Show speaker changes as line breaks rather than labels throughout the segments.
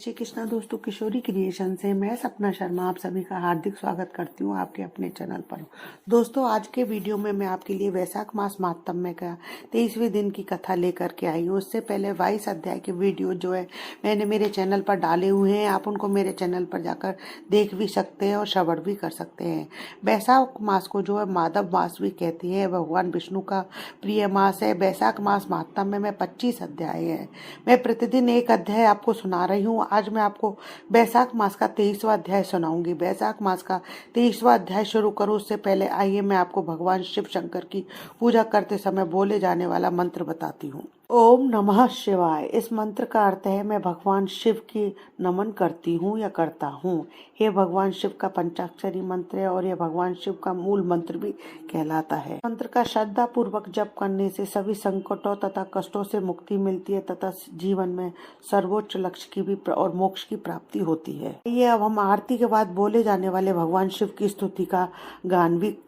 श्री कृष्णा दोस्तों, किशोरी क्रिएशन से मैं सपना शर्मा आप सभी का हार्दिक स्वागत करती हूँ आपके अपने चैनल पर। दोस्तों, आज के वीडियो में मैं आपके लिए वैशाख मास महात्म्य का 23वें दिन की कथा लेकर के आई हूँ। उससे पहले 22 अध्याय के वीडियो जो है मैंने मेरे चैनल पर डाले हुए हैं, आप उनको मेरे चैनल पर जाकर देख भी सकते हैं और श्रवण भी कर सकते हैं। वैशाख मास को जो है माधव मास भी कहते हैं, भगवान विष्णु का प्रिय मास है। वैशाख मास महात्म्य में 25 अध्याय है। मैं प्रतिदिन एक अध्याय आपको सुना रही हूँ। आज मैं आपको वैशाख मास का 23वां अध्याय सुनाऊंगी। वैशाख मास का 23वां अध्याय शुरू करूं उससे पहले आइए मैं आपको भगवान शिव शंकर की पूजा करते समय बोले जाने वाला मंत्र बताती हूँ। ओम नमः शिवाय। इस मंत्र का अर्थ है मैं भगवान शिव की नमन करती हूँ या करता हूँ। ये भगवान शिव का पंचाक्षरी मंत्र है और यह भगवान शिव का मूल मंत्र भी कहलाता है। मंत्र का श्रद्धा पूर्वक जप करने से सभी संकटों तथा कष्टों से मुक्ति मिलती है तथा जीवन में सर्वोच्च लक्ष्य की भी और मोक्ष की प्राप्ति होती है। ये अब हम आरती के बाद बोले जाने वाले भगवान शिव की स्तुति का गान भी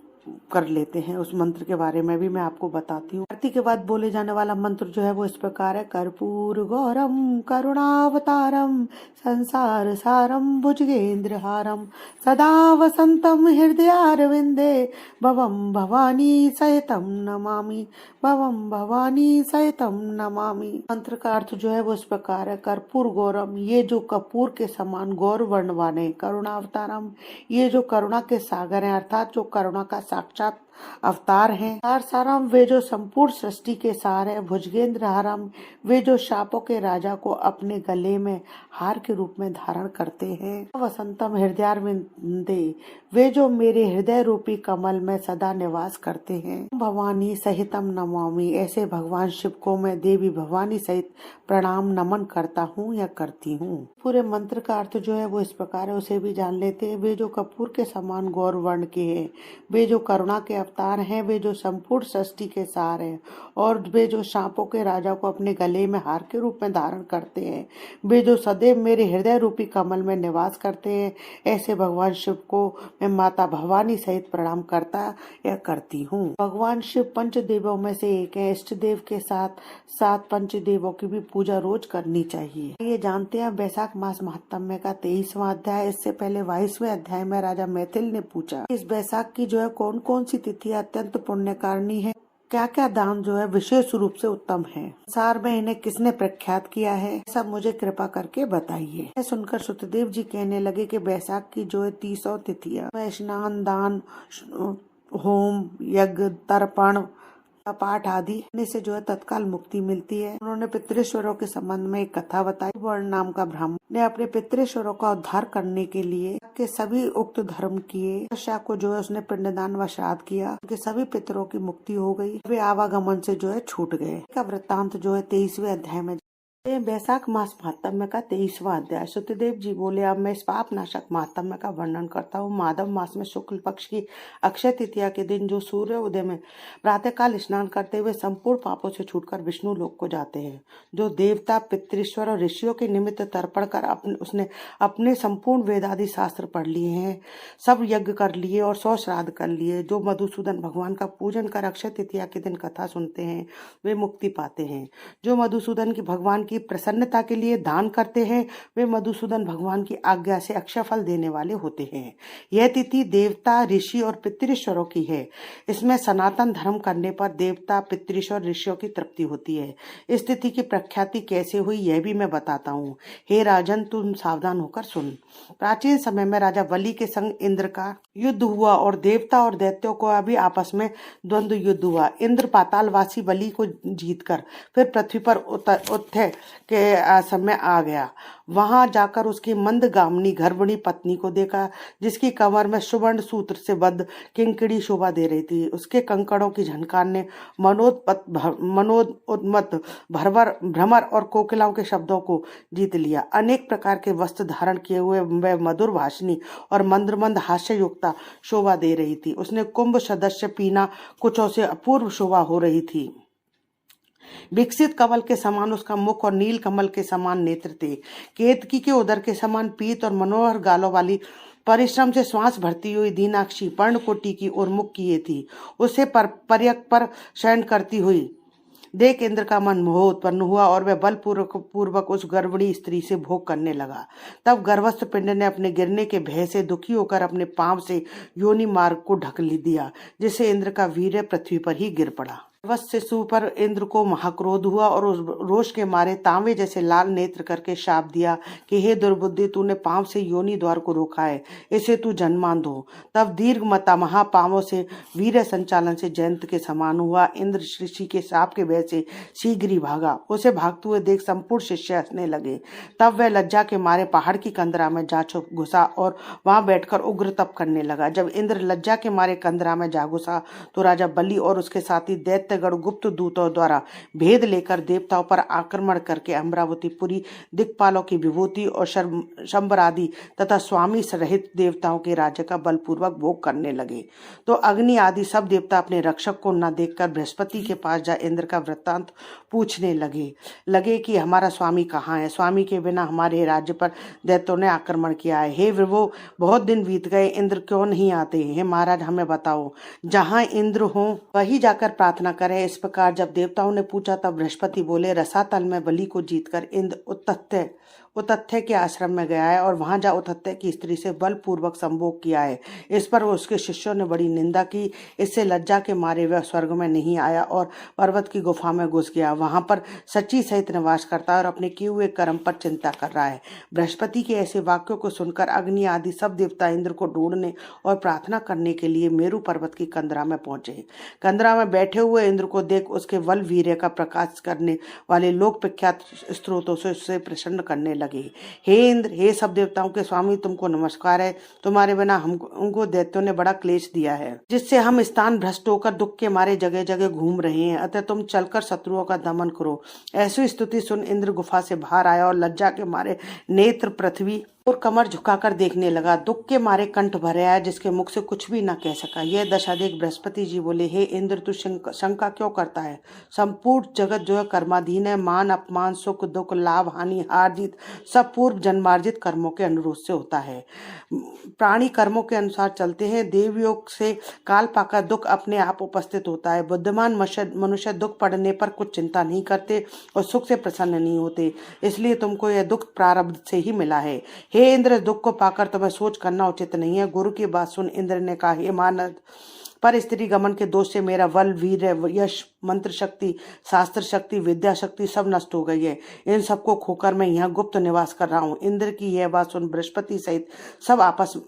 कर लेते हैं। उस मंत्र के बारे में भी मैं आपको बताती हूँ। आरती के बाद बोले जाने वाला मंत्र जो है वो इस प्रकार है। कर्पूर गौरम करुणावतारम संसार सारम भुजगेंद्र हारम सदा वसंतम हृदयारविंदे भवम भवानी सहितम नमामि भवम भवानी सहितम नमामि। मंत्र का अर्थ जो है वो इस प्रकार है। कर्पूर गौरम, ये जो कपूर के समान गौर वर्ण वाले, करुणावतारम, ये जो करुणा के सागर हैं अर्थात जो करुणा का साक्षात अवतार हैं। सार सारम, वे जो संपूर्ण सृष्टि के सार है। भुजगेंद्र हारम, वे जो शापों के राजा को अपने गले में हार के रूप में धारण करते हैं। वसंतम हृदयारविंदे, वे जो मेरे हृदय रूपी कमल में सदा निवास करते हैं। भवानी सहितम नमामि, ऐसे भगवान शिव को मैं देवी भवानी सहित प्रणाम नमन करता हूँ या करती हूँ। पूरे मंत्र का अर्थ जो है वो इस प्रकार है, उसे भी जान लेते हैं। वे जो कपूर के समान गौर वर्ण के हैं, वे जो करुणा के अवतार हैं, वे जो संपूर्ण सृष्टि के सार हैं और वे जो सांपों के राजा को अपने गले में हार के रूप में धारण करते हैं, वे जो सदैव मेरे हृदय रूपी कमल में निवास करते हैं, ऐसे भगवान शिव को मैं माता भवानी सहित प्रणाम करता या करती हूँ। भगवान शिव पंचदेवों में से एक है। इष्ट देव के साथ सात पंचदेवों की भी पूजा रोज करनी चाहिए। ये जानते हैं वैशाख मास महात्म्य का 23वां अध्याय। इससे पहले 22वें अध्याय में राजा मैथिल ने पूछा इस वैशाख की जो है कौन कौन सी तिथि अत्यंत पुण्यकारिणी है, क्या क्या दान जो है विशेष रूप से उत्तम है, संसार में इन्हें किसने प्रख्यात किया है, सब मुझे कृपा करके बताइए। सुनकर सुतदेव जी कहने लगे कि वैशाख की जो है 30 तिथियां स्नान, दान, होम, यज्ञ, तर्पण, पाठ आदि से जो है तत्काल मुक्ति मिलती है। उन्होंने पितृश्वरों के संबंध में एक कथा बताई। वर्ण नाम का ब्राह्मण ने अपने पितृश्वरों का उद्धार करने के लिए के सभी उक्त धर्म किए। को जो है उसने पिंडदान व श्राद्ध किया, उनके सभी पितरों की मुक्ति हो गई, वे आवागमन से जो है छूट गए। का वृत्तांत जो है 23वें अध्याय में। वैशाख मास महात्म्य का 23वां अध्याय। सुतदेव जी बोले, अब मैं इस पाप नाशक महात्म्य का वर्णन करता हूँ। माधव मास में शुक्ल पक्ष की अक्षय तृतीया के दिन जो सूर्य उदय में प्रातःकाल स्नान करते हुए संपूर्ण पापों से छूटकर विष्णु लोक को जाते हैं। जो देवता, पितृश्वर और ऋषियों के निमित्त तर्पण कर उसने अपने संपूर्ण वेद आदि शास्त्र पढ़ लिए हैं, सब यज्ञ कर लिए और 100 श्राद्ध कर लिए। जो मधुसूदन भगवान का पूजन कर अक्षय तृतीया के दिन कथा सुनते हैं वे मुक्ति पाते हैं। जो मधुसूदन की भगवान की प्रसन्नता के लिए दान करते हैं वे मधुसूदन भगवान की आज्ञा से अक्षय फल देने वाले होते हैं। यह तिथि देवता, ऋषि और पितृश्वरों की है। इसमें सनातन धर्म करने पर देवता, पितृश्वर, ऋषियों की तृप्ति होती है। इस तिथि की प्रख्याति कैसे हुई यह भी मैं बताता हूँ। हे राजन, तुम सावधान होकर सुन। प्राचीन समय में राजा बलि के संग इंद्र का युद्ध हुआ और देवता और दैत्यों को अभी आपस में द्वंद्व युद्ध हुआ। इंद्र पातालवासी बलि को जीतकर फिर पृथ्वी पर उत्थे के आश्रम में आ गया। वहां जाकर उसकी मंदगामिनी गर्भिणी पत्नी को देखा, जिसकी कमर में सुवर्ण सूत्र से बद्ध किंकड़ी शोभा दे रही थी। उसके कंकड़ों की झनकार ने मनोन्मत्त भ्रमर और कोकिलाओं के शब्दों को जीत लिया। अनेक प्रकार के वस्त्र धारण किए हुए वह मधुर भाषणी और मंद्रमंद हास्य युक्ता शोभा दे रही थी। उसने कुंभ सदस्य पीना कुचों से अपूर्व शोभा हो रही थी। विकसित कमल के समान उसका मुख और नील कमल के समान नेत्र थे। केतकी के उदर के समान पीत और मनोहर गालों वाली परिश्रम से श्वास भरती हुई दीनाक्षी पर्णकोटि की ओर मुख किए थी। उसे पर्यक पर शयन करती हुई देख इंद्र का मन मोह उत्पन्न हुआ और वह बलपूर्वक उस गर्भणी स्त्री से भोग करने लगा। तब गर्भस्थ पिंड ने अपने गिरने के भय से दुखी होकर अपने पांव से योनि मार्ग को ढक दिया, जिससे इंद्र का वीर्य पृथ्वी पर ही गिर पड़ा। शिशु पर इंद्र को महाक्रोध हुआ और उस रोष के मारे तांबे जैसे लाल नेत्र करके शाप दिया कि हे दुर्बुद्धि, तूने पांव से योनि द्वार को रोका है, इसे तू जन्मांध हो। तब दीर्घ मता महापावों से वीर्य संचालन से जयंत के समान हुआ। इंद्र ऋषि के शाप के भय से शीघ्र ही भागा। उसे भागते हुए देख संपूर्ण शिष्य हंसने लगे। तब वह लज्जा के मारे पहाड़ की कंदरा में जा छुप घुसा और वहां बैठकर उग्र तप करने लगा। जब इंद्र लज्जा के मारे कंदरा में जा घुसा तो राजा बलि और उसके साथी दैत्यगण गुप्त दूतों द्वारा भेद लेकर देवताओं पर आक्रमण करके अमरावतीपुरी दिक्पालों की विभूति और शंबर आदि तथा स्वामी सहित देवताओं के राज्य का बलपूर्वक भोग करने लगे। तो अग्नि आदि सब देवता अपने रक्षक को न देखकर बृहस्पति के पास जा इंद्र का वृत्तांत पूछने लगे कि हमारा स्वामी कहाँ है? स्वामी के बिना हमारे राज्य पर दैत्यों ने आक्रमण किया है। हे विभो, बहुत दिन बीत गए, इंद्र क्यों नहीं आते? हे महाराज, हमें बताओ, जहाँ इंद्र हो वही जाकर प्रार्थना करें। इस प्रकार जब देवताओं ने पूछा तब बृहस्पति बोले, रसातल में बलि को जीतकर इंद्र उतथ्य के आश्रम में गया है और वहां जा उतथ्य की स्त्री से बलपूर्वक संभोग किया है। इस पर उसके शिष्यों ने बड़ी निंदा की। इससे लज्जा के मारे वह स्वर्ग में नहीं आया और पर्वत की गुफा में घुस गया। वहां पर सची सहित निवास करता है और अपने किए हुए कर्म पर चिंता कर रहा है। बृहस्पति के ऐसे वाक्यों को सुनकर अग्नि आदि सब देवता इंद्र को ढूंढने और प्रार्थना करने के लिए मेरु पर्वत की कंदरा में पहुंचे। कंदरा में बैठे हुए इंद्र को देख उसके बल वीर्य का प्रकाश करने वाले लोक प्रख्यात स्त्रोतों से उससे प्रसन्न करने लगे। हे इंद्र, हे सब देवताओं के स्वामी, तुमको नमस्कार है। तुम्हारे बिना हमको दैत्यों ने बड़ा क्लेश दिया है, जिससे हम स्थान भ्रष्ट होकर दुख के मारे जगह जगह घूम रहे हैं। अतः तुम चलकर शत्रुओं का दमन करो। ऐसी स्तुति सुन इंद्र गुफा से बाहर आया और लज्जा के मारे नेत्र पृथ्वी और कमर झुकाकर देखने लगा। दुख के मारे कंठ भरे आया, जिसके मुख से कुछ भी न कह सका। यह दशा देख बृहस्पति जी बोले, हे इंद्र, तू शंका क्यों करता है? संपूर्ण जगत जो है कर्माधीन है। मान अपमान, सुख दुख, लाभ हानि, हार जीत सब पूर्व जन्मार्जित कर्मों के अनुरोध से होता है। प्राणी कर्मों के अनुसार चलते हैं। देवयोग से काल पाकर दुख अपने आप उपस्थित होता है। बुद्धिमान मनुष्य दुख पड़ने पर कुछ चिंता नहीं करते और सुख से प्रसन्न नहीं होते। इसलिए तुमको यह दुख प्रारब्ध से ही मिला है। हे इंद्र, दुख को पाकर तुम्हें सोच करना उचित नहीं है। गुरु की बात सुन इंद्र ने कहा, हे मानद, पर स्त्री गमन के दोष से मेरा बल, वीर्य, यश, मंत्र शक्ति, शास्त्र शक्ति, विद्या शक्ति सब नष्ट हो गई है। इन सबको खोकर मैं यहाँ गुप्त निवास कर रहा हूँ। इंद्र की यह बात सुन बृहस्पति सहित सब आपस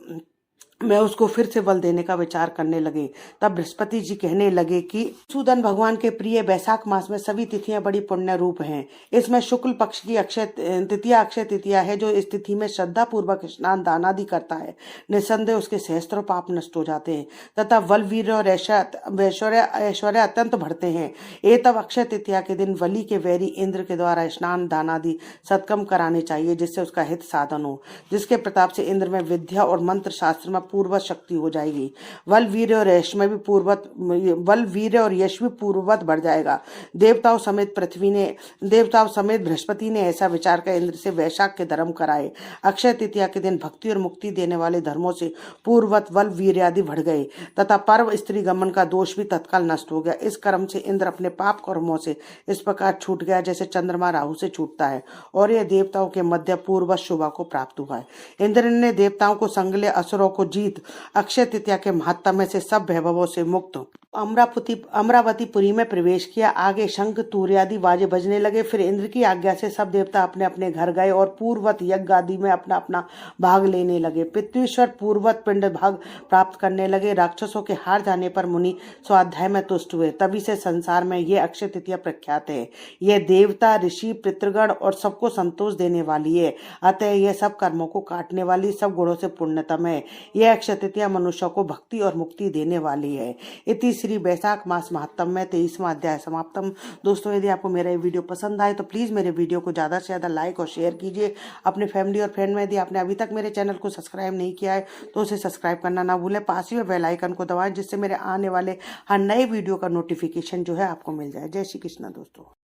मैं उसको फिर से बल देने का विचार करने लगे। तब बृहस्पति जी कहने लगे कि सूदन भगवान के प्रिय वैशाख मास में सभी तिथियां बड़ी पुण्य रूप हैं। इसमें शुक्ल पक्ष की अक्षय तृतीया है। जो इस तिथि में श्रद्धा पूर्वक स्नान दान आदि करता है, निसंदेह उसके सहस्त्रों पाप नष्ट हो जाते हैं तथा बल, वीर्य और ऐश्वर्य अत्यंत बढ़ते हैं। ये तब अक्षय तृतीया के दिन बलि के वैरी इंद्र के द्वारा स्नान दान आदि सत्कर्म कराने चाहिए, जिससे उसका हित साधन हो, जिसके प्रताप से इंद्र में विद्या और मंत्र शास्त्र में पूर्ववत शक्ति हो जाएगी। बल, वीर्य और यश भी पूर्ववत बढ़ जाएगा। देवताओं समेत बृहस्पति ने ऐसा विचार कर इंद्र से वैशाख के धर्म कराए। अक्षय तृतीया के दिन भक्ति और मुक्ति देने वाले धर्मों से पूर्ववत बल, वीर्य आदि बढ़ गए तथा पर्व स्त्री गमन का दोष भी तत्काल नष्ट हो गया। इस कर्म से इंद्र अपने पाप कर्मों से इस प्रकार छूट गया जैसे चंद्रमा राहु से छूटता है, और यह देवताओं के मध्य पूर्ववत शोभा को प्राप्त हुआ है। इंद्र ने देवताओं को संगले, असुरों को जीत अक्षय तृतीया के महात्म्य से सब वैभवों से मुक्त अमरावतीपुरी में प्रवेश किया। आगे शंख, तूर्य आदि बाजे बजने लगे। फिर इंद्र की आज्ञा से सब देवता अपने अपने घर गए और पूर्ववत यज्ञ आदि में अपना अपना भाग लेने लगे। पृथ्वीश्वर पूर्ववत पिंड भाग प्राप्त करने लगे। राक्षसों के हार जाने पर मुनि स्वाध्याय में तुष्ट हुए। तभी से संसार में यह अक्षय तृतीया प्रख्यात है। यह देवता, ऋषि, पितृगण और सबको संतोष देने वाली है। अतः यह सब कर्मों को काटने वाली, सब गुणों से पुण्यतम है। यह अक्षय तृतीया मनुष्यों को भक्ति और मुक्ति देने वाली है। इति श्री वैशाख मास महात्म में 23वां अध्याय समाप्तम। दोस्तों, यदि आपको मेरा ये वीडियो पसंद आए तो प्लीज मेरे वीडियो को ज्यादा से ज्यादा लाइक और शेयर कीजिए अपने फैमिली और फ्रेंड में। यदि आपने अभी तक मेरे चैनल को सब्सक्राइब नहीं किया है तो उसे सब्सक्राइब करना ना भूलें। पास ही में बेल आइकन को दबाएं, जिससे मेरे आने वाले हर नए वीडियो का नोटिफिकेशन जो है आपको मिल जाए। जय श्री कृष्ण दोस्तों।